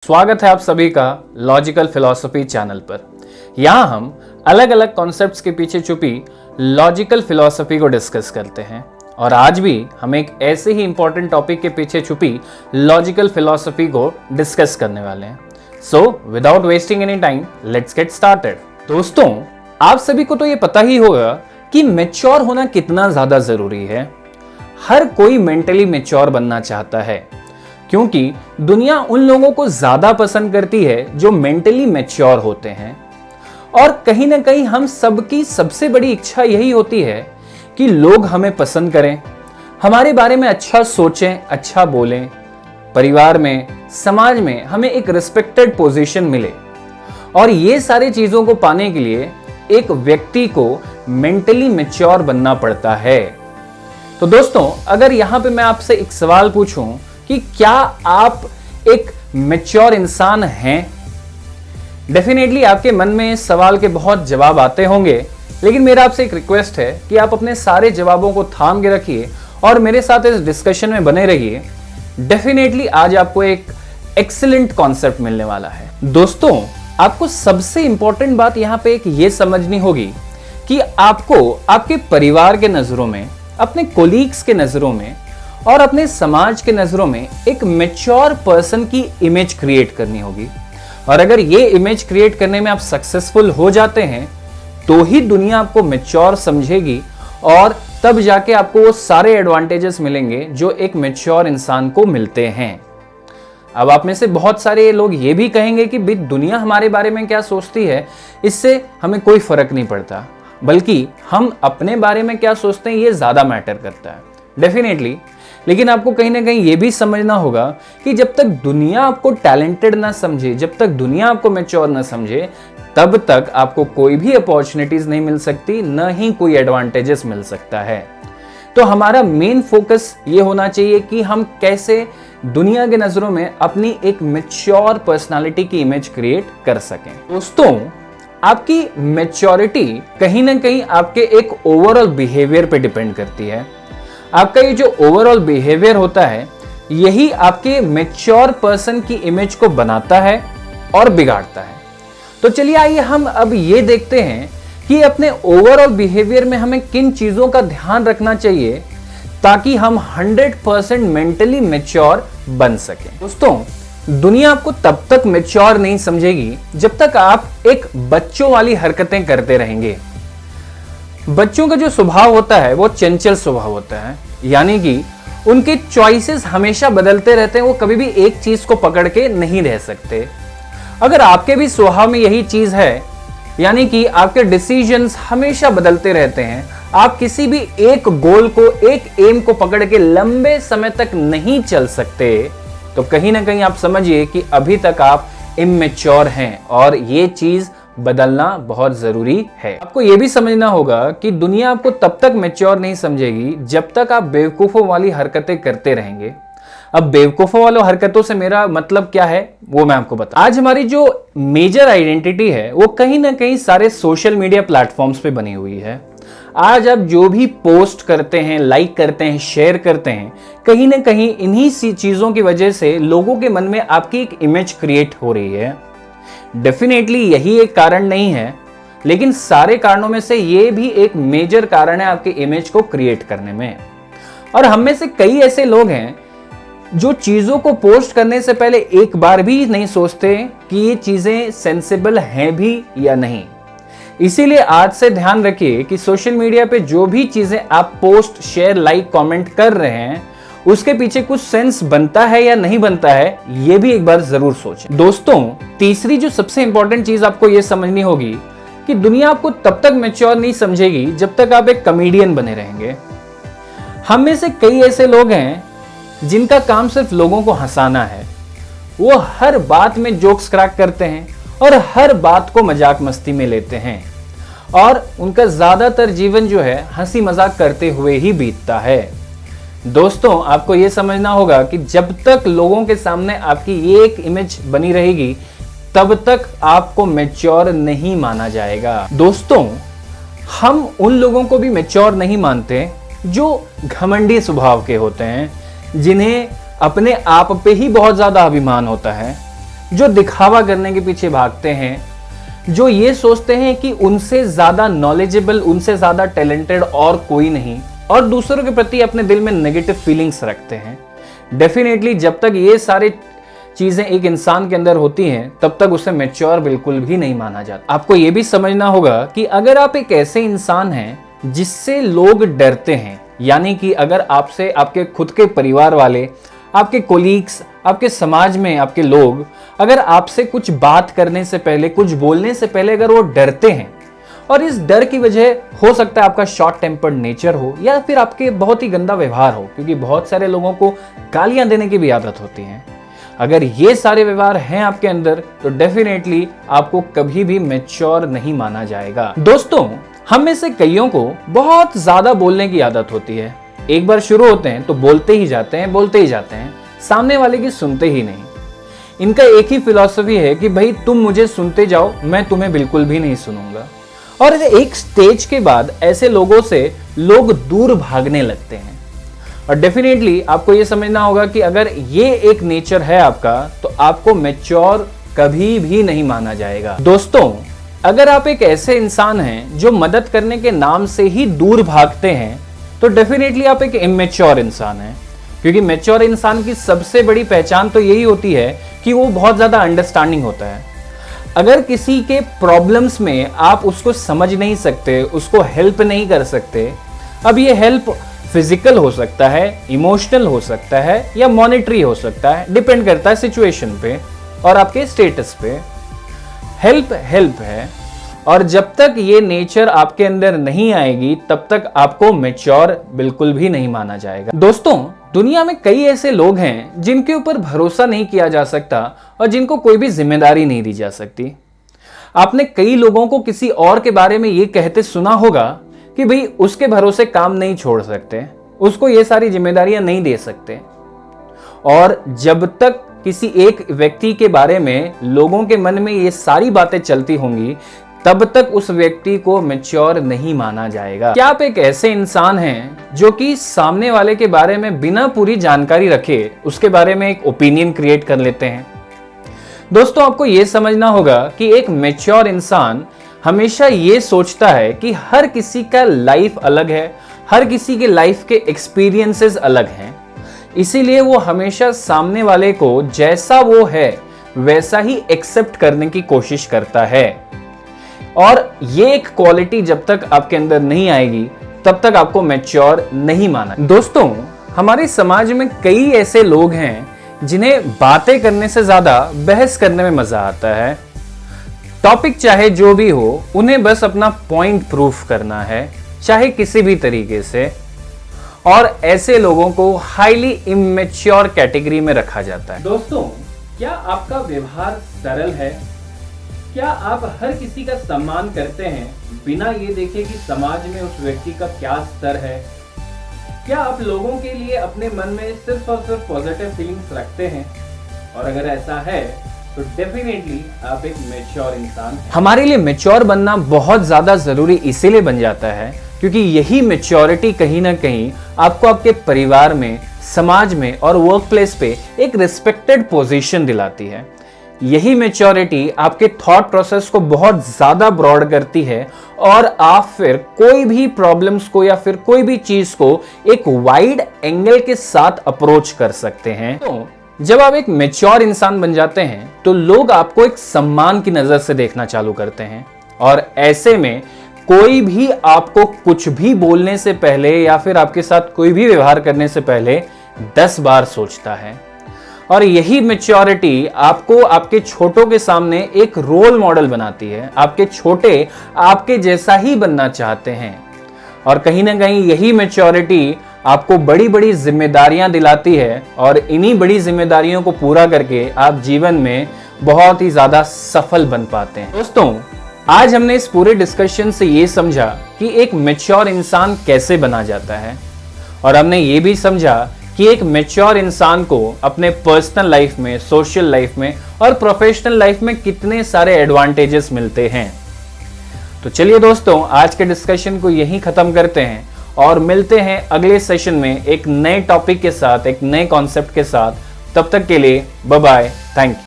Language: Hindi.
स्वागत है आप सभी का लॉजिकल फिलॉसफी चैनल पर। यहाँ हम अलग अलग कॉन्सेप्ट्स के पीछे छुपी लॉजिकल फिलॉसफी को डिस्कस करते हैं और आज भी हम एक ऐसे ही इंपॉर्टेंट टॉपिक के पीछे छुपी लॉजिकल फिलॉसफी को डिस्कस करने वाले हैं। So without wasting any time let's get started. दोस्तों, आप सभी को तो ये पता ही होगा कि मैच्योर होना कितना ज्यादा जरूरी है। हर कोई मेंटली मैच्योर बनना चाहता है क्योंकि दुनिया उन लोगों को ज्यादा पसंद करती है जो मेंटली मैच्योर होते हैं। और कहीं ना कहीं हम सबकी सबसे बड़ी इच्छा यही होती है कि लोग हमें पसंद करें, हमारे बारे में अच्छा सोचें, अच्छा बोलें, परिवार में, समाज में हमें एक रिस्पेक्टेड पोजीशन मिले। और ये सारी चीजों को पाने के लिए एक व्यक्ति को मेंटली मैच्योर बनना पड़ता है। तो दोस्तों, अगर यहां पे मैं आपसे एक सवाल पूछूं कि क्या आप एक मैच्योर इंसान हैं? डेफिनेटली आपके मन में इस सवाल के बहुत जवाब आते होंगे, लेकिन मेरा आपसे एक रिक्वेस्ट है कि आप अपने सारे जवाबों को थाम के रखिए और मेरे साथ इस डिस्कशन में बने रहिए। डेफिनेटली आज आपको एक एक्सीलेंट कॉन्सेप्ट मिलने वाला है। दोस्तों, आपको सबसे इंपॉर्टेंट बात यहां पे एक ये समझनी होगी कि आपको आपके परिवार के नजरों में, अपने कोलीग्स के नजरों में और अपने समाज के नजरों में एक मैच्योर पर्सन की इमेज क्रिएट करनी होगी। और अगर ये इमेज क्रिएट करने में आप सक्सेसफुल हो जाते हैं तो ही दुनिया आपको मैच्योर समझेगी और तब जाके आपको वो सारे एडवांटेजेस मिलेंगे जो एक मैच्योर इंसान को मिलते हैं। अब आप में से बहुत सारे लोग ये भी कहेंगे कि भाई दुनिया हमारे बारे में क्या सोचती है, इससे हमें कोई फर्क नहीं पड़ता, बल्कि हम अपने बारे में क्या सोचते हैं ये ज्यादा मैटर करता है। डेफिनेटली, लेकिन आपको कहीं ना कहीं ये भी समझना होगा कि जब तक दुनिया आपको टैलेंटेड ना समझे, जब तक दुनिया आपको मैच्योर ना समझे, तब तक आपको कोई भी अपॉर्चुनिटीज नहीं मिल सकती, न ही कोई एडवांटेजेस मिल सकता है। तो हमारा मेन फोकस ये होना चाहिए कि हम कैसे दुनिया के नजरों में अपनी एक मैच्योर पर्सनालिटी की इमेज क्रिएट कर सकें। दोस्तों, आपकी मैच्योरिटी कहीं ना कहीं आपके एक ओवरऑल बिहेवियर पे डिपेंड करती है। आपका ये जो ओवरऑल बिहेवियर होता है, यही आपके मैच्योर पर्सन की इमेज को बनाता है और बिगाड़ता है। तो चलिए आइए हम अब ये देखते हैं कि अपने ओवरऑल बिहेवियर में हमें किन चीजों का ध्यान रखना चाहिए ताकि हम 100% मेंटली मैच्योर बन सकें। दोस्तों, दुनिया आपको तब तक मैच्योर नहीं समझेगी जब तक आप एक बच्चों वाली हरकतें करते रहेंगे। बच्चों का जो स्वभाव होता है वो चंचल स्वभाव होता है, यानी कि उनके चॉइसेस हमेशा बदलते रहते हैं, वो कभी भी एक चीज को पकड़ के नहीं रह सकते। अगर आपके भी स्वभाव में यही चीज है, यानी कि आपके डिसीजंस हमेशा बदलते रहते हैं, आप किसी भी एक गोल को, एक एम को पकड़ के लंबे समय तक नहीं चल सकते, तो कहीं ना कहीं आप समझिए कि अभी तक आप इमैच्योर हैं और ये चीज बदलना बहुत जरूरी है। आपको यह भी समझना होगा कि दुनिया आपको तब तक मैच्योर नहीं समझेगी जब तक आप बेवकूफों वाली हरकतें करते रहेंगे। अब बेवकूफों वाली हरकतों से मेरा मतलब क्या है वो मैं आपको बता। आज हमारी जो मेजर आइडेंटिटी है वो कहीं ना कहीं सारे सोशल मीडिया प्लेटफॉर्म्स पे बनी हुई है। आज आप जो भी पोस्ट करते हैं, लाइक करते हैं, शेयर करते हैं, कहीं ना कहीं इन्हीं सी चीजों की वजह से लोगों के मन में आपकी एक इमेज क्रिएट हो रही है। डेफिनेटली यही एक कारण नहीं है, लेकिन सारे कारणों में से ये भी एक मेजर कारण है आपकी इमेज को क्रिएट करने में। और हम में से कई ऐसे लोग हैं जो चीजों को पोस्ट करने से पहले एक बार भी नहीं सोचते कि ये चीजें सेंसिबल हैं भी या नहीं। इसीलिए आज से ध्यान रखिए कि सोशल मीडिया पे जो भी चीजें आप पोस्ट, शेयर, लाइक, कमेंट कर रहे हैं, उसके पीछे कुछ सेंस बनता है या नहीं बनता है, ये भी एक बार जरूर सोचें। दोस्तों, तीसरी जो सबसे इंपॉर्टेंट चीज आपको ये समझनी होगी कि दुनिया आपको तब तक मैच्योर नहीं समझेगी जब तक आप एक कॉमेडियन बने रहेंगे। हम में से कई ऐसे लोग हैं जिनका काम सिर्फ लोगों को हंसाना है। वो हर बात में जोक्स क्रैक करते हैं और हर बात को मजाक मस्ती में लेते हैं और उनका ज्यादातर जीवन जो है हंसी मजाक करते हुए ही बीतता है। दोस्तों, आपको यह समझना होगा कि जब तक लोगों के सामने आपकी ये एक इमेज बनी रहेगी तब तक आपको मैच्योर नहीं माना जाएगा। दोस्तों, हम उन लोगों को भी मैच्योर नहीं मानते जो घमंडी स्वभाव के होते हैं, जिन्हें अपने आप पे ही बहुत ज्यादा अभिमान होता है, जो दिखावा करने के पीछे भागते हैं, जो ये सोचते हैं कि उनसे ज्यादा नॉलेजेबल, उनसे ज्यादा टैलेंटेड और कोई नहीं, और दूसरों के प्रति अपने दिल में नेगेटिव फीलिंग्स रखते हैं। डेफिनेटली जब तक ये सारे चीजें एक इंसान के अंदर होती हैं, तब तक उसे मैच्योर बिल्कुल भी नहीं माना जाता। आपको ये भी समझना होगा कि अगर आप एक ऐसे इंसान हैं जिससे लोग डरते हैं, यानी कि अगर आपसे आपके खुद के परिवार वाले, आपके कोलीग्स, आपके समाज में आपके लोग अगर आपसे कुछ बात करने से पहले, कुछ बोलने से पहले अगर वो डरते हैं, और इस डर की वजह हो सकता है आपका शॉर्ट टेम्पर्ड नेचर हो या फिर आपके बहुत ही गंदा व्यवहार हो, क्योंकि बहुत सारे लोगों को गालियां देने की भी आदत होती है। अगर ये सारे व्यवहार हैं आपके अंदर तो डेफिनेटली आपको कभी भी मैच्योर नहीं माना जाएगा। दोस्तों, हम में से कईयों को बहुत ज्यादा बोलने की आदत होती है। एक बार शुरू होते हैं तो बोलते ही जाते हैं, बोलते ही जाते हैं, सामने वाले की सुनते ही नहीं। इनका एक ही फिलॉसफी है कि भाई तुम मुझे सुनते जाओ, मैं तुम्हें बिल्कुल भी नहीं सुनूंगा। और एक स्टेज के बाद ऐसे लोगों से लोग दूर भागने लगते हैं। और डेफिनेटली आपको ये समझना होगा कि अगर ये एक नेचर है आपका, तो आपको मैच्योर कभी भी नहीं माना जाएगा। दोस्तों, अगर आप एक ऐसे इंसान हैं जो मदद करने के नाम से ही दूर भागते हैं, तो डेफिनेटली आप एक इमेच्योर इंसान हैं। क्योंकि मैच्योर इंसान की सबसे बड़ी पहचान तो यही होती है कि वो बहुत ज्यादा अंडरस्टैंडिंग होता है। अगर किसी के प्रॉब्लम्स में आप उसको समझ नहीं सकते, उसको हेल्प नहीं कर सकते, अब ये हेल्प फिजिकल हो सकता है, इमोशनल हो सकता है या मॉनेटरी हो सकता है, डिपेंड करता है सिचुएशन पे और आपके स्टेटस पे। हेल्प है, और जब तक ये नेचर आपके अंदर नहीं आएगी तब तक आपको मैच्योर बिल्कुल भी नहीं माना जाएगा। दोस्तों, दुनिया में कई ऐसे लोग हैं जिनके ऊपर भरोसा नहीं किया जा सकता और जिनको कोई भी जिम्मेदारी नहीं दी जा सकती। आपने कई लोगों को किसी और के बारे में ये कहते सुना होगा कि भाई उसके भरोसे काम नहीं छोड़ सकते, उसको ये सारी जिम्मेदारियां नहीं दे सकते। और जब तक किसी एक व्यक्ति के बारे में लोगों के मन में ये सारी बातें चलती होंगी, तब तक उस व्यक्ति को मैच्योर नहीं माना जाएगा। क्या आप एक ऐसे इंसान हैं जो कि सामने वाले के बारे में बिना पूरी जानकारी रखे उसके बारे में एक ओपिनियन क्रिएट कर लेते हैं? दोस्तों, आपको यह समझना होगा कि एक मैच्योर इंसान हमेशा ये सोचता है कि हर किसी का लाइफ अलग है, हर किसी के लाइफ के एक्सपीरियंसेस अलग हैं। इसीलिए वो हमेशा सामने वाले को जैसा वो है वैसा ही एक्सेप्ट करने की कोशिश करता है। और ये एक क्वालिटी जब तक आपके अंदर नहीं आएगी तब तक आपको मैच्योर नहीं माना। दोस्तों, हमारे समाज में कई ऐसे लोग हैं जिन्हें बातें करने से ज्यादा बहस करने में मजा आता है। टॉपिक चाहे जो भी हो, उन्हें बस अपना पॉइंट प्रूफ करना है, चाहे किसी भी तरीके से। और ऐसे लोगों को हाईली इमेच्योर कैटेगरी में रखा जाता है। दोस्तों, क्या आपका व्यवहार सरल है? क्या आप हर किसी का सम्मान करते हैं बिना ये देखे कि समाज में उस व्यक्ति का क्या स्तर है? क्या आप लोगों के लिए अपने मन में सिर्फ और सिर्फ पॉजिटिव फीलिंग्स रखते हैं? और अगर ऐसा है तो डेफिनेटली आप एक मैच्योर इंसान हैं। हमारे लिए मैच्योर बनना बहुत ज्यादा जरूरी इसीलिए बन जाता है क्योंकि यही मैच्योरिटी कहीं ना कहीं आपको आपके परिवार में, समाज में और वर्क प्लेस पे एक रिस्पेक्टेड पोजीशन दिलाती है। यही मैच्योरिटी आपके थॉट प्रोसेस को बहुत ज्यादा ब्रॉड करती है और आप फिर कोई भी प्रॉब्लम्स को या फिर कोई भी चीज को एक वाइड एंगल के साथ अप्रोच कर सकते हैं। तो जब आप एक मैच्योर इंसान बन जाते हैं तो लोग आपको एक सम्मान की नजर से देखना चालू करते हैं और ऐसे में कोई भी आपको कुछ भी बोलने से पहले या फिर आपके साथ कोई भी व्यवहार करने से पहले 10 बार सोचता है। और यही मैच्योरिटी आपको आपके छोटों के सामने एक रोल मॉडल बनाती है। आपके छोटे आपके जैसा ही बनना चाहते हैं और कहीं ना कहीं यही मैच्योरिटी आपको बड़ी बड़ी जिम्मेदारियां दिलाती है और इन्हीं बड़ी जिम्मेदारियों को पूरा करके आप जीवन में बहुत ही ज्यादा सफल बन पाते हैं। दोस्तों, आज हमने इस पूरे डिस्कशन से ये समझा कि एक मैच्योर इंसान कैसे बना जाता है और हमने ये भी समझा कि एक मैच्योर इंसान को अपने पर्सनल लाइफ में, सोशल लाइफ में और प्रोफेशनल लाइफ में कितने सारे एडवांटेजेस मिलते हैं। तो चलिए दोस्तों, आज के डिस्कशन को यहीं खत्म करते हैं और मिलते हैं अगले सेशन में एक नए टॉपिक के साथ, एक नए कॉन्सेप्ट के साथ। तब तक के लिए बाय बाय, थैंक यू।